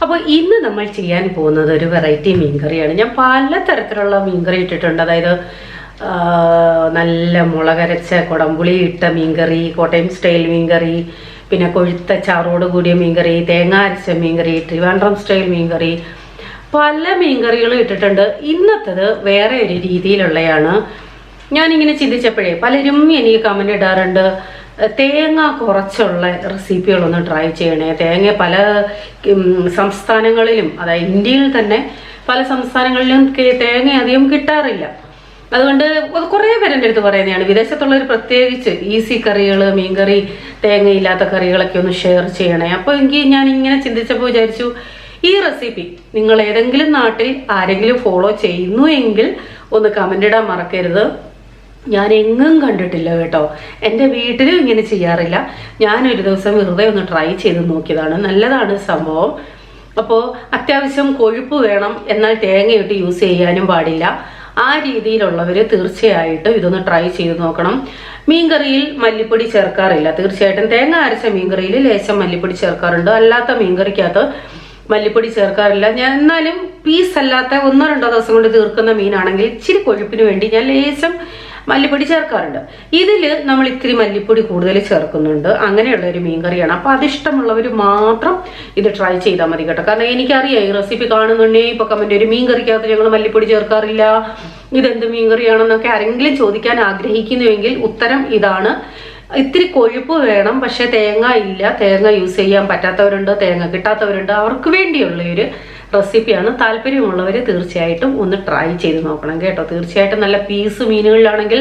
അപ്പോൾ ഇന്ന് നമ്മൾ ചെയ്യാൻ പോകുന്നത് ഒരു വെറൈറ്റി മീൻകറിയാണ്. ഞാൻ പല തരത്തിലുള്ള മീൻകറി ഇട്ടിട്ടുണ്ട്. അതായത് നല്ല മുളകരച്ച കുടംപുളി ഇട്ട മീൻകറി, കോട്ടയം സ്റ്റൈൽ മീൻകറി, പിന്നെ കൊഴുത്ത ചാറോട് കൂടിയ മീൻകറി, തേങ്ങ അരച്ച മീൻകറി, ട്രിവാൻഡ്രം സ്റ്റൈൽ മീൻകറി, പല മീൻകറികളും ഇട്ടിട്ടുണ്ട്. ഇന്നത്തേത് വേറെ ഒരു രീതിയിലുള്ളതാണ്. ഞാനിങ്ങനെ ചിന്തിച്ചപ്പോഴേ പലരും എനിക്ക് കമന്റ് ഇടാറുണ്ട്, തേങ്ങ കുറച്ചുള്ള റെസിപ്പികളൊന്ന് ട്രൈ ചെയ്യണേ. തേങ്ങ പല സംസ്ഥാനങ്ങളിലും, അതായത് ഇന്ത്യയിൽ തന്നെ പല സംസ്ഥാനങ്ങളിലും തേങ്ങ അധികം കിട്ടാറില്ല. അതുകൊണ്ട് കുറേ പേരെൻ്റെ അടുത്ത് പറയുന്നതാണ്, വിദേശത്തുള്ളവർ പ്രത്യേകിച്ച് ഈസി കറികൾ, മീൻകറി, തേങ്ങയില്ലാത്ത കറികളൊക്കെ ഒന്ന് ഷെയർ ചെയ്യണേ. അപ്പോൾ ഞാൻ ഇങ്ങനെ ചിന്തിച്ചപ്പോൾ വിചാരിച്ചു, ഈ റെസിപ്പി നിങ്ങൾ ഏതെങ്കിലും നാട്ടിൽ ആരെങ്കിലും ഫോളോ ചെയ്യുന്നു എങ്കിൽ ഒന്ന് കമൻ്റ് ഇടാൻ മറക്കരുത്. ഞാൻ എങ്ങും കണ്ടിട്ടില്ല കേട്ടോ, എൻ്റെ വീട്ടിലും ഇങ്ങനെ ചെയ്യാറില്ല. ഞാനൊരു ദിവസം വെറുതെ ഒന്ന് ട്രൈ ചെയ്ത് നോക്കിയതാണ്. നല്ലതാണ് സംഭവം. അപ്പോൾ അത്യാവശ്യം കൊഴുപ്പ് വേണം, എന്നാൽ തേങ്ങയിട്ട് യൂസ് ചെയ്യാനും പാടില്ല. ആ രീതിയിലുള്ളവർ തീർച്ചയായിട്ടും ഇതൊന്ന് ട്രൈ ചെയ്ത് നോക്കണം. മീൻകറിയിൽ മല്ലിപ്പൊടി ചേർക്കാറില്ല, തീർച്ചയായിട്ടും തേങ്ങ അരച്ച മീൻകറിയിൽ ലേശം മല്ലിപ്പൊടി ചേർക്കാറുണ്ട്. അല്ലാത്ത മീൻകറിക്കകത്ത് മല്ലിപ്പൊടി ചേർക്കാറില്ല. ഞാൻ എന്നാലും പീസ് അല്ലാത്ത 1-2 ദിവസം കൊണ്ട് തീർക്കുന്ന മീനാണെങ്കിൽ ഇച്ചിരി കൊഴുപ്പിന് വേണ്ടി ഞാൻ ലേശം മല്ലിപ്പൊടി ചേർക്കാറുണ്ട്. ഇതിൽ നമ്മൾ ഇത്തിരി മല്ലിപ്പൊടി കൂടുതൽ ചേർക്കുന്നുണ്ട്. അങ്ങനെയുള്ള ഒരു മീൻകറിയാണ്. അപ്പോൾ അതിഷ്ടമുള്ളവർ മാത്രം ഇത് ട്രൈ ചെയ്താൽ മതി കേട്ടോ. കാരണം എനിക്കറിയാം ഈ റെസിപ്പി കാണുന്നുണ്ടേ ഇപ്പോൾ കമന്റ്, ഒരു മീൻകറിക്കകത്ത് ഞങ്ങൾ മല്ലിപ്പൊടി ചേർക്കാറില്ല, ഇതെന്ത് മീൻകറിയാണെന്നൊക്കെ ആരെങ്കിലും ചോദിക്കാൻ ആഗ്രഹിക്കുന്നുവെങ്കിൽ ഉത്തരം ഇതാണ്. ഇത്തിരി കൊഴുപ്പ് വേണം, പക്ഷെ തേങ്ങ ഇല്ല, തേങ്ങ യൂസ് ചെയ്യാൻ പറ്റാത്തവരുണ്ട്, തേങ്ങ കിട്ടാത്തവരുണ്ട്. അവർക്ക് വേണ്ടിയുള്ള ഒരു റെസിപ്പിയാണ്. താല്പര്യമുള്ളവർ തീർച്ചയായിട്ടും ഒന്ന് ട്രൈ ചെയ്ത് നോക്കണം കേട്ടോ. തീർച്ചയായിട്ടും നല്ല പീസ് മീനുകളിലാണെങ്കിൽ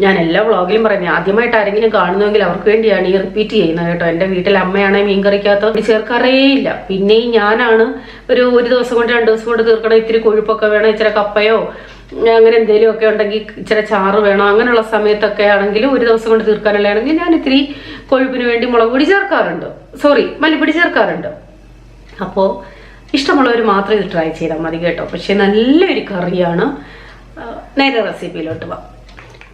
ഞാൻ എല്ലാ വ്ളോഗിലും പറയുന്നത്, ആദ്യമായിട്ട് ആരെങ്കിലും കാണുന്നുവെങ്കിൽ അവർക്ക് വേണ്ടിയാണ് ഈ റിപ്പീറ്റ് ചെയ്യുന്നത് കേട്ടോ. എൻ്റെ വീട്ടിലെ അമ്മയാണെങ്കിൽ മീൻകറിക്കകത്ത് ചേർക്കാറേ ഇല്ല. പിന്നെയും ഞാനാണ് ഒരു ദിവസം കൊണ്ട് 2 ദിവസം കൊണ്ട് തീർക്കണം, ഇത്തിരി കൊഴുപ്പൊക്കെ വേണം, ഇച്ചിരി കപ്പയോ അങ്ങനെ എന്തെങ്കിലും ഒക്കെ ഉണ്ടെങ്കിൽ ഇച്ചിരി ചാറ് വേണം, അങ്ങനെയുള്ള സമയത്തൊക്കെ ആണെങ്കിൽ ഒരു ദിവസം കൊണ്ട് തീർക്കാനുള്ളതാണെങ്കിൽ ഞാൻ ഇത്തിരി കൊഴുപ്പിന് വേണ്ടി മുളക് പൊടി ചേർക്കാറുണ്ട്, മല്ലിപ്പൊടി ചേർക്കാറുണ്ട്. അപ്പോൾ ഇഷ്ടമുള്ളവർ മാത്രം ഇത് ട്രൈ ചെയ്താൽ മതി കേട്ടോ. പക്ഷെ നല്ലൊരു കറിയാണ്. നേരെ റെസിപ്പിയിലോട്ട് പോവാം.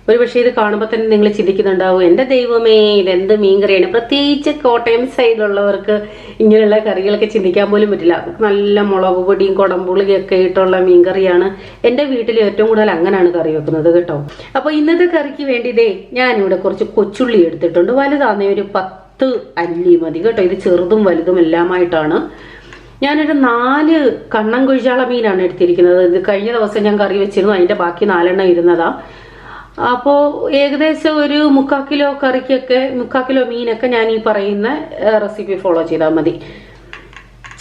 ഒരു പക്ഷേ ഇത് കാണുമ്പോൾ തന്നെ നിങ്ങൾ ചിന്തിക്കുന്നുണ്ടാവും, എൻ്റെ ദൈവമേ ഇതെന്ത് മീൻകറിയാണ്. പ്രത്യേകിച്ച് കോട്ടയം സൈഡിലുള്ളവർക്ക് ഇങ്ങനെയുള്ള കറികളൊക്കെ ചിന്തിക്കാൻ പോലും പറ്റില്ല. നല്ല മുളക് പൊടിയും കുടംപുളിയൊക്കെ ഇട്ടുള്ള മീൻകറിയാണ്. എൻ്റെ വീട്ടിൽ ഏറ്റവും കൂടുതൽ അങ്ങനെയാണ് കറി വെക്കുന്നത് കേട്ടോ. അപ്പോൾ ഇന്നത്തെ കറിക്ക് വേണ്ടി ഞാനിവിടെ കുറച്ച് കൊച്ചുള്ളി എടുത്തിട്ടുണ്ട്. വലുതാന്നേ ഒരു 10 അല്ലി മതി കേട്ടോ. ഇത് ചെറുതും വലുതും എല്ലാമായിട്ടാണ്. ഞാനൊരു 4 കണ്ണൻ കുഴിച്ചാള മീനാണ് എടുത്തിരിക്കുന്നത്. ഇത് കഴിഞ്ഞ ദിവസം ഞാൻ കറി വെച്ചിരുന്നു, അതിൻ്റെ ബാക്കി 4 ഇരുന്നതാ. അപ്പോൾ ഏകദേശം ഒരു 3/4 കിലോ കറിക്കൊക്കെ 3/4 കിലോ മീനൊക്കെ ഞാൻ ഈ പറയുന്ന റെസിപ്പി ഫോളോ ചെയ്താൽ മതി.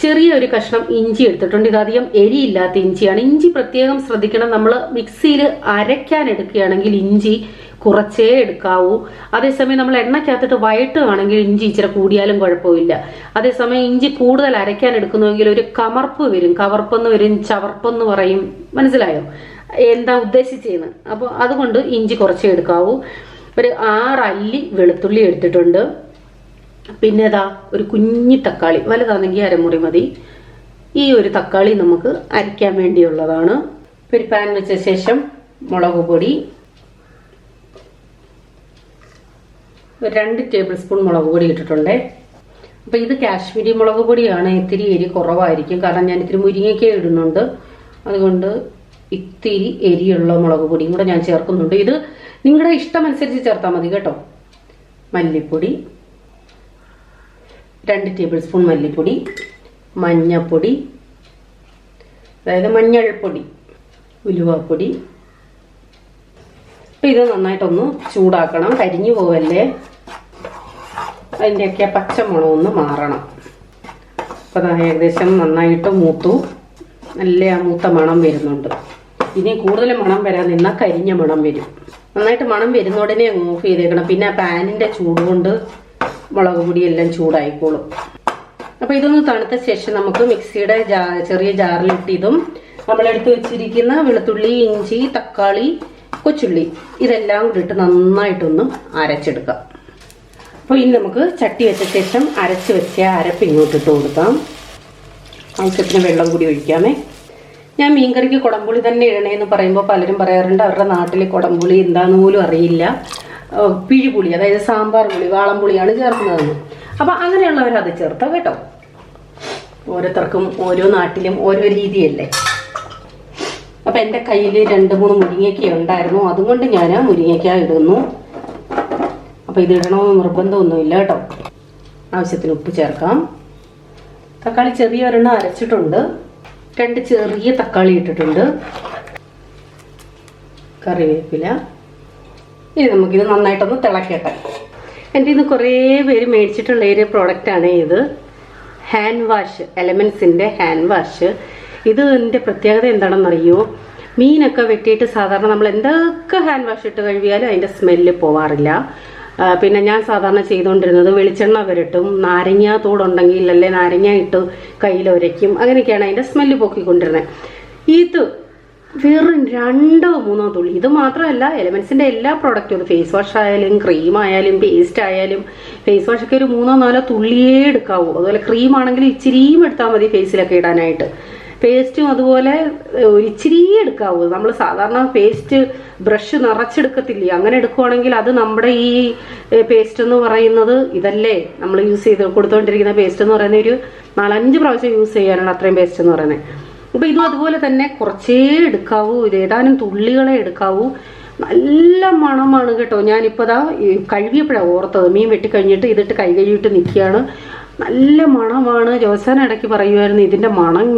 ചെറിയൊരു കഷ്ണം ഇഞ്ചി എടുത്തിട്ടുണ്ട്. ഇത് അധികം എരിയില്ലാത്ത ഇഞ്ചിയാണ്. ഇഞ്ചി പ്രത്യേകം ശ്രദ്ധിക്കണം. നമ്മൾ മിക്സിയിൽ അരയ്ക്കാൻ എടുക്കുകയാണെങ്കിൽ ഇഞ്ചി കുറച്ചേ എടുക്കാവൂ. അതേസമയം നമ്മൾ എണ്ണയ്ക്കകത്തിട്ട് വഴട്ടുകയാണെങ്കിൽ ഇഞ്ചി ഇച്ചിരി കൂടിയാലും കുഴപ്പമില്ല. അതേസമയം ഇഞ്ചി കൂടുതൽ അരയ്ക്കാൻ എടുക്കുന്നുവെങ്കിൽ ഒരു കമർപ്പ് വരും, കവർപ്പെന്ന് വരും, ചവർപ്പെന്ന് പറയും. മനസ്സിലായോ എന്താ ഉദ്ദേശിച്ചെന്ന്? അപ്പോൾ അതുകൊണ്ട് ഇഞ്ചി കുറച്ചേ എടുക്കാവൂ. ഒരു 6 അല്ലി വെളുത്തുള്ളി എടുത്തിട്ടുണ്ട്. പിന്നെ ഒരു കുഞ്ഞി തക്കാളി, വലുതാണെങ്കിൽ അരമുറി മതി. ഈ ഒരു തക്കാളി നമുക്ക് അരയ്ക്കാൻ വേണ്ടിയുള്ളതാണ്. ഒരു പാൻ വെച്ച ശേഷം മുളക് പൊടി 2 ടേബിൾ സ്പൂൺ മുളക് പൊടി ഇട്ടിട്ടുണ്ട്. അപ്പോൾ ഇത് കാശ്മീരി മുളക് പൊടിയാണ്. ഇത്തിരി എരി കുറവായിരിക്കും, കാരണം ഞാൻ ഇത്തിരി മുരിങ്ങയ്ക്ക ഇടുന്നുണ്ട്. അതുകൊണ്ട് ഇത്തിരി എരിയുള്ള മുളക് പൊടിയും കൂടെ ഞാൻ ചേർക്കുന്നുണ്ട്. ഇത് നിങ്ങളുടെ ഇഷ്ടമനുസരിച്ച് ചേർത്താൽ മതി കേട്ടോ. മല്ലിപ്പൊടി 2 ടേബിൾ സ്പൂൺ മല്ലിപ്പൊടി, മഞ്ഞൾപ്പൊടി, അതായത് മഞ്ഞൾപ്പൊടി, ഉലുവാപ്പൊടി. അപ്പം ഇത് നന്നായിട്ടൊന്ന് ചൂടാക്കണം, കരിഞ്ഞു പോവല്ലേ. അതിൻ്റെയൊക്കെ പച്ചമുളകൊന്ന് മാറണം. അപ്പം ഏകദേശം നന്നായിട്ട് മൂത്തു, നല്ല മൂത്ത മണം വരുന്നുണ്ട്. ഇനി കൂടുതൽ മണം വരാൻ നിന്നാൽ കരിഞ്ഞ മണം വരും. നന്നായിട്ട് മണം വരുന്ന ഉടനെ ഓഫ് ചെയ്തേക്കണം. പിന്നെ ആ പാനിൻ്റെ ചൂട് കൊണ്ട് മുളക് പൊടിയെല്ലാം ചൂടായിക്കോളും. അപ്പോൾ ഇതൊന്ന് തണുത്ത ശേഷം നമുക്ക് മിക്സിയുടെ ചെറിയ ജാറിലിട്ട് ഇതും നമ്മളെടുത്ത് വെച്ചിരിക്കുന്ന വെളുത്തുള്ളി, ഇഞ്ചി, തക്കാളി, കൊച്ചുള്ളി ഇതെല്ലാം കൂടി ഇട്ട് നന്നായിട്ടൊന്ന് അരച്ചെടുക്കാം. അപ്പോൾ ഇനി നമുക്ക് ചട്ടി വെച്ച ശേഷം അരച്ച് വെച്ച അരപ്പ് ഇങ്ങോട്ട് ഇട്ട് കൊടുക്കാം. ആവശ്യത്തിന് വെള്ളം കൂടി ഒഴിക്കാമേ. ഞാൻ മീൻകറിക്ക് കുടംപുളി തന്നെ ഇടണേന്ന് പറയുമ്പോൾ പലരും പറയാറുണ്ട് അവരുടെ നാട്ടിൽ കുടംപുളി എന്താണെന്ന് പോലും അറിയില്ല. പിഴിപുളി, അതായത് സാമ്പാർ പുളി, വാളംപുളിയാണ് ചേർക്കുന്നതെന്ന്. അപ്പം അങ്ങനെയുള്ളവർ അത് ചേർത്താം കേട്ടോ. ഓരോരുത്തർക്കും ഓരോ നാട്ടിലും ഓരോ രീതിയല്ലേ. അപ്പം എൻ്റെ കയ്യിൽ 2-3 മുരിങ്ങയ്ക്ക ഉണ്ടായിരുന്നു, അതുകൊണ്ട് ഞാൻ മുരിങ്ങയ്ക്ക ഇടുന്നു. അപ്പം ഇത് ഇടണമെന്ന് നിർബന്ധമൊന്നുമില്ല കേട്ടോ. ആവശ്യത്തിന് ഉപ്പ് ചേർക്കാം. തക്കാളി ചെറിയ ഒരെണ്ണം അരച്ചിട്ടുണ്ട്, 2 ചെറിയ തക്കാളി ഇട്ടിട്ടുണ്ട്, കറിവേപ്പില. ഇനി നമുക്കിത് നന്നായിട്ടൊന്ന് തിളക്കട്ടെ. എൻ്റെ ഇന്ന് കുറേ പേര് മേടിച്ചിട്ടുള്ള ഒരു പ്രോഡക്റ്റാണ് ഇത്, ഹാൻഡ് വാഷ്, എലമെൻസിൻ്റെ ഹാൻഡ് വാഷ്. ഇതിൻ്റെ പ്രത്യേകത എന്താണെന്നറിയോ? മീനൊക്കെ വെട്ടിയിട്ട് സാധാരണ നമ്മൾ എന്തൊക്കെ ഹാൻഡ് വാഷ് ഇട്ട് കഴുകിയാലും അതിൻ്റെ സ്മെല്ല് പോവാറില്ല. പിന്നെ ഞാൻ സാധാരണ ചെയ്തുകൊണ്ടിരുന്നത് വെളിച്ചെണ്ണ വരട്ടും, നാരങ്ങ തോടുണ്ടെങ്കിൽ അല്ലെ നാരങ്ങ ഇട്ട് കയ്യിലൊരയ്ക്കും, അങ്ങനെയൊക്കെയാണ് അതിൻ്റെ സ്മെല്ല് പോക്കിക്കൊണ്ടിരുന്നത്. ഇത് വെറും 2-3 തുള്ളി. ഇത് മാത്രമല്ല, എലമെൻസിൻ്റെ എല്ലാ പ്രോഡക്റ്റും, അത് ഫേസ് വാഷ് ആയാലും ക്രീം ആയാലും പേസ്റ്റ് ആയാലും, ഫേസ് വാഷൊക്കെ ഒരു 3-4 തുള്ളിയേ എടുക്കാവൂ. അതുപോലെ ക്രീം ആണെങ്കിൽ ഇച്ചിരിയും എടുത്താൽ മതി ഫേസിലൊക്കെ ഇടാനായിട്ട്. പേസ്റ്റും അതുപോലെ ഒരു ഇച്ചിരി എടുക്കാവൂ. നമ്മൾ സാധാരണ പേസ്റ്റ് ബ്രഷ് നിറച്ചെടുക്കത്തില്ലേ, അങ്ങനെ എടുക്കുവാണെങ്കിൽ അത് നമ്മുടെ ഈ പേസ്റ്റ് എന്ന് പറയുന്നത് ഇതല്ലേ നമ്മൾ യൂസ് ചെയ്ത് കൊടുത്തുകൊണ്ടിരിക്കുന്ന പേസ്റ്റ് എന്ന് പറയുന്നത് ഒരു 4-5 പ്രാവശ്യം യൂസ് ചെയ്യാനാണ് അത്രയും പേസ്റ്റ് എന്ന് പറയുന്നത്. അപ്പോൾ ഇതും അതുപോലെ തന്നെ കുറച്ചേ എടുക്കാവൂ, ഇത് ഏതാനും തുള്ളികളെ എടുക്കാവൂ. നല്ല മണമാണ് കേട്ടോ. ഞാനിപ്പോൾ ദാ കഴുകിയപ്പോഴാണ് ഓർത്തത്, മീൻ വെട്ടിക്കഴിഞ്ഞിട്ട് ഇതിട്ട് കൈ കഴുകിയിട്ട് നിൽക്കുകയാണ്. നല്ല മണമാണ്. ജോസാൻ ഇടയ്ക്ക് പറയുമായിരുന്നു ഇതിൻ്റെ മണം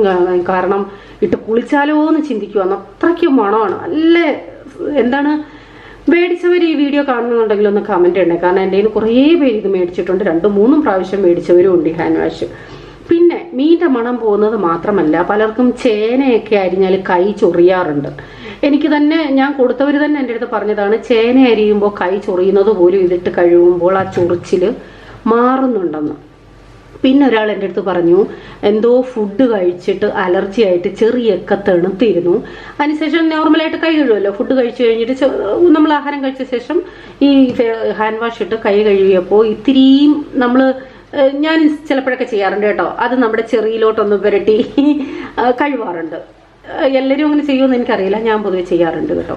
കാരണം ഇട്ട് കുളിച്ചാലോ എന്ന് ചിന്തിക്കുവാന്ന്, അത്രയ്ക്ക് മണമാണ്. നല്ല എന്താണ്, മേടിച്ചവർ ഈ വീഡിയോ കാണുന്നുണ്ടെങ്കിൽ ഒന്ന് കമൻറ്റ് ചെയ്യണേ. കാരണം എൻ്റെ കയ്യിൽ കുറേ പേര് ഇത് മേടിച്ചിട്ടുണ്ട്, 2-3 പ്രാവശ്യം മേടിച്ചവരും ഉണ്ട് ഈ ഹാൻഡ് വാഷ്. പിന്നെ മീൻ്റെ മണം പോകുന്നത് മാത്രമല്ല, പലർക്കും ചേനയൊക്കെ അരിഞ്ഞാൽ കൈ ചൊറിയാറുണ്ട്. എനിക്ക് തന്നെ, ഞാൻ കൊടുത്തവർ തന്നെ എൻ്റെ അടുത്ത് പറഞ്ഞതാണ്, ചേന അരിയുമ്പോൾ കൈ ചൊറിയുന്നത് പോലും ഇതിട്ട് കഴുകുമ്പോൾ ആ ചൊറിച്ചിൽ മാറുന്നുണ്ടെന്ന്. പിന്നെ ഒരാൾ എൻ്റെ അടുത്ത് പറഞ്ഞു, എന്തോ ഫുഡ് കഴിച്ചിട്ട് അലർജി ആയിട്ട് ചെറിയൊക്കെ തണുത്തിരുന്നു. അതിനുശേഷം നോർമലായിട്ട് കൈ കഴുകുമല്ലോ, ഫുഡ് കഴിച്ചു കഴിഞ്ഞിട്ട് നമ്മൾ ആഹാരം കഴിച്ച ശേഷം ഈ ഹാൻഡ് വാഷ് ഇട്ട് കൈ കഴുകിയപ്പോൾ ഇത്തിരിയും ഞാൻ ചിലപ്പോഴൊക്കെ ചെയ്യാറുണ്ട് കേട്ടോ, അത് നമ്മുടെ ചെറിയിലോട്ടൊന്ന് പുരട്ടി കഴുകാറുണ്ട്. എല്ലാവരും അങ്ങനെ ചെയ്യുമെന്ന് എനിക്കറിയില്ല, ഞാൻ പൊതുവെ ചെയ്യാറുണ്ട് കേട്ടോ.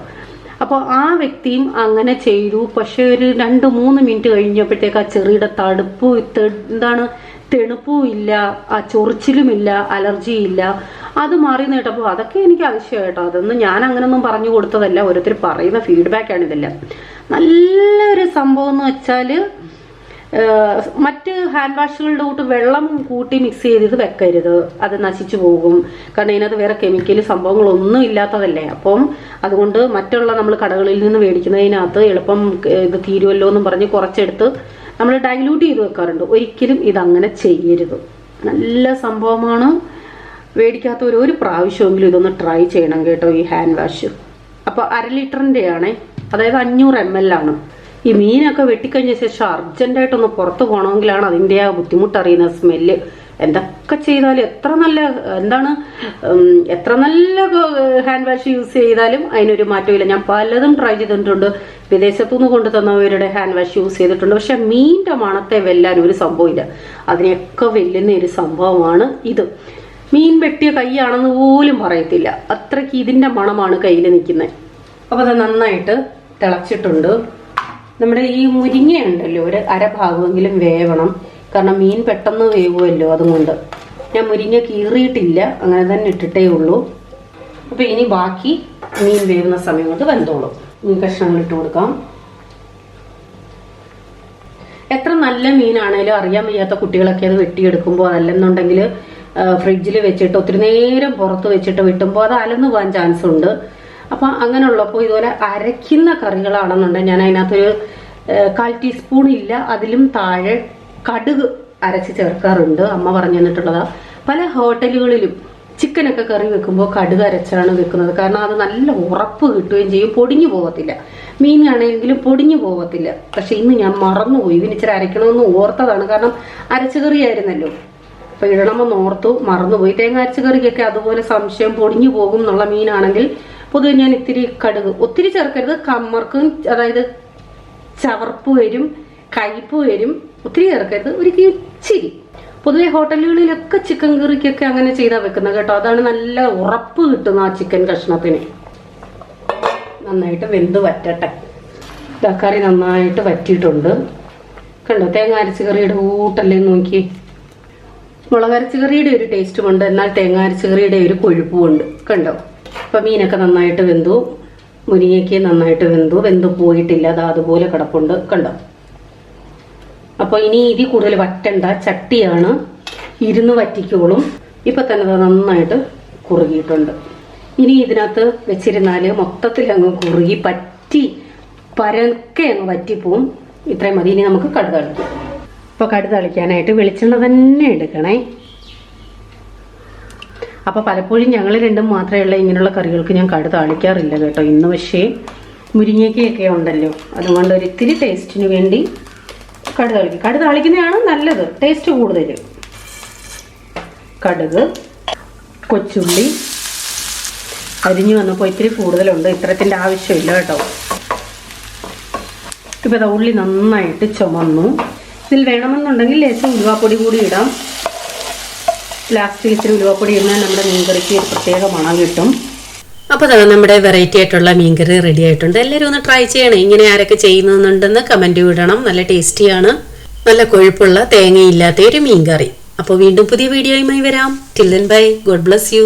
അപ്പോൾ ആ വ്യക്തിയും അങ്ങനെ ചെയ്തു. പക്ഷെ ഒരു 2-3 മിനിറ്റ് കഴിഞ്ഞപ്പോഴത്തേക്ക് ആ ചെറിയുടെ തെണുപ്പും ഇല്ല, ആ ചൊറിച്ചിലുമില്ല, അലർജിയില്ല, അത് മാറി കേട്ടപ്പോൾ അതൊക്കെ എനിക്ക് അതിശയം കേട്ടോ. അതൊന്നും ഞാൻ അങ്ങനൊന്നും പറഞ്ഞു കൊടുത്തതല്ല, ഓരോരുത്തർ പറയുന്ന ഫീഡ്ബാക്കാണ് ഇതെല്ലാം. നല്ലൊരു സംഭവം എന്ന് വെച്ചാൽ, മറ്റ് ഹാൻഡ് വാഷുകളുടെ കൂട്ട് വെള്ളം കൂട്ടി മിക്സ് ചെയ്ത് വെക്കരുത്, അത് നശിച്ചു പോകും. കാരണം ഇതിനകത്ത് വേറെ കെമിക്കൽ സംഭവങ്ങളൊന്നും ഇല്ലാത്തതല്ലേ. അപ്പം അതുകൊണ്ട് മറ്റുള്ള നമ്മൾ കടകളിൽ നിന്ന് മേടിക്കുന്നതിനകത്ത് എളുപ്പം ഇത് തീരുമല്ലോ എന്നും പറഞ്ഞ് കുറച്ചെടുത്ത് നമ്മൾ ഡൈല്യൂട്ട് ചെയ്ത് വെക്കാറുണ്ട്. ഒരിക്കലും ഇതങ്ങനെ ചെയ്യരുത്. നല്ല സംഭവമാണ്. മേടിക്കാത്തവർ ഒരു പ്രാവശ്യമെങ്കിലും ഇതൊന്ന് ട്രൈ ചെയ്യണം കേട്ടോ, ഈ ഹാൻഡ് വാഷ്. അപ്പോൾ 1/2 ലിറ്ററിൻ്റെ ആണേ, അതായത് 500 ml ആണ്. ഈ മീനൊക്കെ വെട്ടിക്കഴിഞ്ഞ ശേഷം അർജന്റായിട്ടൊന്ന് പുറത്ത് പോകണമെങ്കിലാണ് അതിൻ്റെ ആ ബുദ്ധിമുട്ടറിയുന്ന സ്മെല്ല്. എന്തൊക്കെ ചെയ്താലും എത്ര നല്ല ഹാൻഡ് വാഷ് യൂസ് ചെയ്താലും അതിനൊരു മാറ്റമില്ല. ഞാൻ പലതും ട്രൈ ചെയ്തിട്ടുണ്ട്, വിദേശത്തുനിന്ന് കൊണ്ടു തന്നവരുടെ ഹാൻഡ് വാഷ് യൂസ് ചെയ്തിട്ടുണ്ട്. പക്ഷെ മീനിൻ്റെ മണത്തെ വെല്ലാൻ ഒരു സംഭവമില്ല, അതിനെയൊക്കെ വെല്ലുന്ന ഒരു സംഭവമാണ് ഇത്. മീൻ വെട്ടിയ കൈയാണെന്ന് പോലും പറയത്തില്ല, അത്രയ്ക്ക് ഇതിൻ്റെ മണമാണ് കയ്യിൽ നിൽക്കുന്നത്. അപ്പോൾ അത് നന്നായിട്ട് തിളച്ചിട്ടുണ്ട്. നമ്മുടെ ഈ മുരിങ്ങ ഉണ്ടല്ലോ, ഒരു 1/2 ഭാഗമെങ്കിലും വേവണം, കാരണം മീൻ പെട്ടെന്ന് വേവുമല്ലോ. അതുകൊണ്ട് ഞാൻ മുരിങ്ങ കീറിയിട്ടില്ല, അങ്ങനെ തന്നെ ഇട്ടിട്ടേ ഉള്ളൂ. അപ്പോൾ ഇനി ബാക്കി മീൻ വേവുന്ന സമയം കൊണ്ട് വെന്തോളും. മീൻ കഷ്ണങ്ങൾ ഇട്ട് കൊടുക്കാം. എത്ര നല്ല മീനാണേലും അറിയാൻ വയ്യാത്ത കുട്ടികളൊക്കെ അത് വെട്ടിയെടുക്കുമ്പോൾ, അതല്ലെന്നുണ്ടെങ്കിൽ ഫ്രിഡ്ജിൽ വെച്ചിട്ട് ഒത്തിരി നേരം പുറത്ത് വെച്ചിട്ട് വിട്ടുമ്പോൾ അത് അലന്നു പോകാൻ ചാൻസ് ഉണ്ട്. അപ്പം അങ്ങനെയുള്ളപ്പോൾ ഇതുപോലെ അരയ്ക്കുന്ന കറികളാണെന്നുണ്ടെങ്കിൽ ഞാൻ അതിനകത്തൊരു 1/4 ടീസ്പൂൺ ഇല്ല അതിലും താഴെ കടുക് അരച്ച് ചേർക്കാറുണ്ട്. അമ്മ പറഞ്ഞു തന്നിട്ടുള്ളതാ. പല ഹോട്ടലുകളിലും ചിക്കനൊക്കെ കറി വെക്കുമ്പോൾ കടുക് അരച്ചാണ് വെക്കുന്നത്, കാരണം അത് നല്ല ഉറപ്പ് കിട്ടുകയും ചെയ്യും, പൊടിഞ്ഞു പോകത്തില്ല. മീനാണെങ്കിലും പൊടിഞ്ഞു പോകത്തില്ല. പക്ഷെ ഇന്ന് ഞാൻ മറന്നുപോയി, ഇതിന് ഇച്ചിരി അരയ്ക്കണമെന്ന് ഓർത്തതാണ്, കാരണം അരച്ചുകറി ആയിരുന്നല്ലോ. അപ്പോൾ ഇടണമെന്ന് ഓർത്തു, മറന്നുപോയി. തേങ്ങ അരച്ച കറിക്കൊക്കെ അതുപോലെ സംശയം പൊടിഞ്ഞു പോകും എന്നുള്ള മീനാണെങ്കിൽ പൊതുവെ ഞാൻ ഇത്തിരി കടുക് ഒത്തിരി ചേർക്കരുത്. കമ്മർക്കും, അതായത് ചവർപ്പ് വരും, കയ്പ്പ് വരും, ഒത്തിരി ചേർക്കരുത്, ഒരു ഇച്ചിരി. പൊതുവെ ഹോട്ടലുകളിലൊക്കെ ചിക്കൻ കറിക്കൊക്കെ അങ്ങനെ ചെയ്താൽ വെക്കുന്നത് കേട്ടോ. അതാണ് നല്ല ഉറപ്പ് കിട്ടുന്ന ആ ചിക്കൻ കഷ്ണത്തിന്. നന്നായിട്ട് വെന്ത് വറ്റട്ടെ. കറി നന്നായിട്ട് വറ്റിയിട്ടുണ്ട് കണ്ടോ. തേങ്ങ അരച്ച കറിയുടെ കൂട്ടല്ലേ നോക്കി. മുളക് അരച്ച കറിയുടെ ഒരു ടേസ്റ്റും ഉണ്ട്, എന്നാൽ തേങ്ങ അരച്ച കറിയുടെ ഒരു കൊഴുപ്പും ഉണ്ട്. കണ്ടോ? അപ്പം മീനൊക്കെ നന്നായിട്ട് വെന്തു, മുരിങ്ങയ്ക്ക് നന്നായിട്ട് വെന്ത് പോയിട്ടില്ല, അത് അതുപോലെ കിടപ്പുണ്ട്. കണ്ടോ? അപ്പോൾ ഇനി ഇതിൽ കൂടുതൽ വറ്റണ്ട, ചട്ടിയാണ്, ഇരുന്ന് വറ്റിക്കോളും. ഇപ്പം തന്നെ അത് നന്നായിട്ട് കുറുകിയിട്ടുണ്ട്. ഇനി ഇതിനകത്ത് വെച്ചിരുന്നാൽ മൊത്തത്തിൽ അങ്ങ് കുറുകി പറ്റി പരക്കെ അങ്ങ് വറ്റിപ്പോവും. ഇത്രയും മതി. ഇനി നമുക്ക് കടുക് തളിക്കാം. അപ്പോൾ കടുക് തളിക്കാനായിട്ട് വെളിച്ചെണ്ണ തന്നെ എടുക്കണേ. അപ്പോൾ പലപ്പോഴും ഞങ്ങൾ രണ്ടും മാത്രമേ ഉള്ള ഇങ്ങനെയുള്ള കറികൾക്ക് ഞാൻ കടുക് താളിക്കാറില്ല കേട്ടോ. ഇന്ന് പക്ഷേ മുരിങ്ങയ്ക്കൊക്കെ ഉണ്ടല്ലോ, അതുകൊണ്ട് ഒരിത്തിരി ടേസ്റ്റിന് വേണ്ടി കടുക് താളിക്കും. കടുക് താളിക്കുന്നതാണ് നല്ലത്, ടേസ്റ്റ് കൂടുതൽ. കടുക്, കൊച്ചുള്ളി അരിഞ്ഞു വന്നപ്പോൾ ഇത്തിരി കൂടുതലുണ്ട്, ഇത്രത്തിൻ്റെ ആവശ്യമില്ല കേട്ടോ. ഇപ്പോൾ ഇതാ ഉള്ളി നന്നായിട്ട് ചുമന്നു. ഇതിൽ വേണമെന്നുണ്ടെങ്കിൽ ലേശം ഉലുവാപ്പൊടി കൂടി ഇടാം. ലാസ്റ്റിൽ ഇത്തിരി ഉലുവാപ്പൊടി ഇടുന്നാൽ നമ്മുടെ മീൻകറിക്ക് ഒരു പ്രത്യേക മണം കിട്ടും. അപ്പോൾ അതാ നമ്മുടെ വെറൈറ്റി ആയിട്ടുള്ള മീൻകറി റെഡി ആയിട്ടുണ്ട്. എല്ലാവരും ഒന്ന് ട്രൈ ചെയ്യണേ. ഇങ്ങനെ ആരൊക്കെ ചെയ്യുന്നുണ്ടെന്ന് കമൻറ്റ് വിടണം. നല്ല ടേസ്റ്റിയാണ്, നല്ല കൊഴുപ്പുള്ള തേങ്ങയില്ലാത്ത ഒരു മീൻകറി. അപ്പോൾ വീണ്ടും പുതിയ വീഡിയോയുമായി വരാം. Till then bye, God bless you.